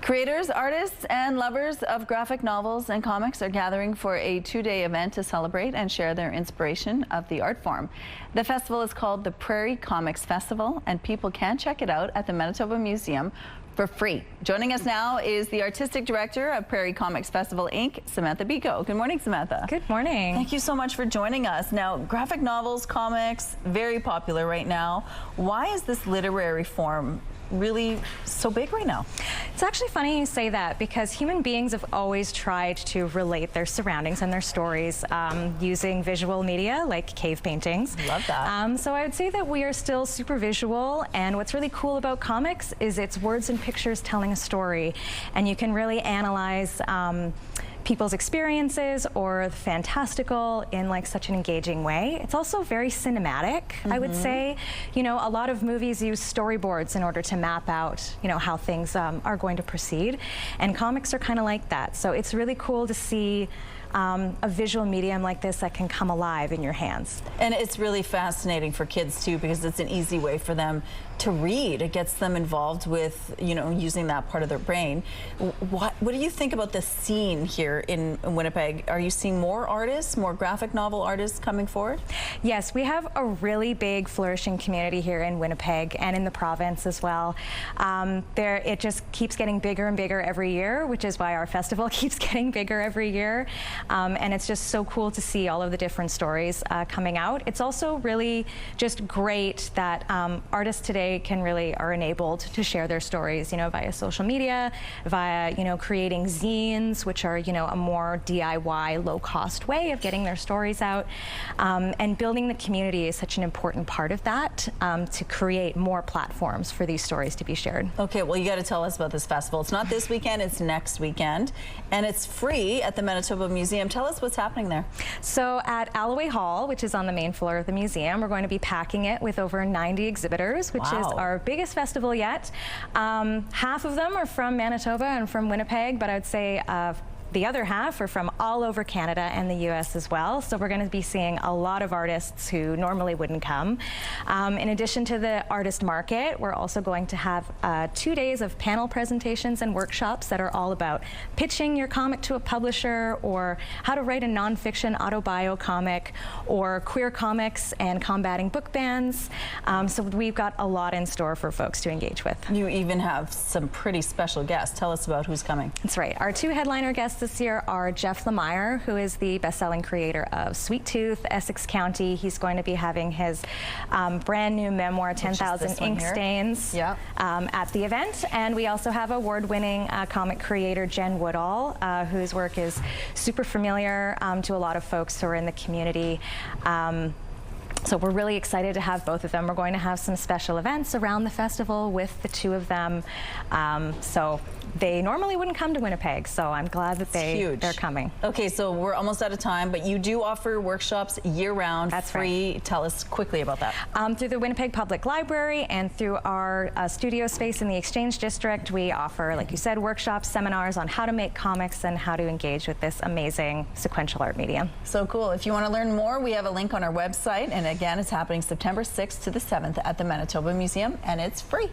Creators, artists, and lovers of graphic novels and comics are gathering for a two-day event to celebrate and share their inspiration of the art form. The festival is called the Prairie Comics Festival, and people can check it out at the Manitoba Museum for free. Joining us now is the Artistic Director of Prairie Comics Festival, Inc., Samantha Beiko. Good morning, Samantha. Good morning. Thank you so much for joining us. Now, graphic novels, comics, very popular right now. Why is this literary form really so big right now? It's actually funny you say that, because human beings have always tried to relate their surroundings and their stories using visual media like cave paintings. Love that. So I would say that we are still super visual, and what's really cool about comics is it's words and pictures telling a story, and you can really analyze people's experiences or the fantastical in like such an engaging way. It's also very cinematic, I would say. You know, a lot of movies use storyboards in order to map out, you know, how things are going to proceed, and comics are kind of like that. So it's really cool to see a visual medium like this that can come alive in your hands. And it's really fascinating for kids too, because it's an easy way for them to read. It gets them involved with, you know, using that part of their brain. What do you think about the scene here in Winnipeg? Are you seeing more artists, more graphic novel artists coming forward? Yes, we have a really big flourishing community here in Winnipeg and in the province as well. It just keeps getting bigger and bigger every year, which is why our festival keeps getting bigger every year. And it's just so cool to see all of the different stories coming out. It's also really just great that artists today are enabled to share their stories, you know, via social media, via, you know, creating zines, which are, you know, a more DIY, low-cost way of getting their stories out. And building the community is such an important part of that, to create more platforms for these stories to be shared. Okay, well, you got to tell us about this festival. It's not this weekend, it's next weekend, and it's free at the Manitoba Museum. Tell us what's happening there. So at Alloway Hall, which is on the main floor of the museum, we're going to be packing it with over 90 exhibitors, which is our biggest festival yet. Half of them are from Manitoba and from Winnipeg, but I would say the other half are from all over Canada and the US as well. So we're going to be seeing a lot of artists who normally wouldn't come. In addition to the artist market, we're also going to have 2 days of panel presentations and workshops that are all about pitching your comic to a publisher, or how to write a nonfiction autobio comic, or queer comics and combating book bans. So we've got a lot in store for folks to engage with. You even have some pretty special guests. Tell us about who's coming. That's right. Our two headliner guests this year are Jeff Lemire, who is the best-selling creator of Sweet Tooth, Essex County. He's going to be having his brand new memoir, 10,000 Ink Stains, at the event. And we also have award-winning comic creator Jen Woodall, whose work is super familiar to a lot of folks who are in the community. So we're really excited to have both of them. We're going to have some special events around the festival with the two of them. So they normally wouldn't come to Winnipeg, so I'm glad that they're coming. Okay, so we're almost out of time, but you do offer workshops year-round. That's free. Right. Tell us quickly about that. Through the Winnipeg Public Library and through our studio space in the Exchange District, we offer, like you said, workshops, seminars on how to make comics and how to engage with this amazing sequential art medium. So cool. If you want to learn more, we have a link on our website, and again, it's happening September 6th to the 7th at the Manitoba Museum, and it's free.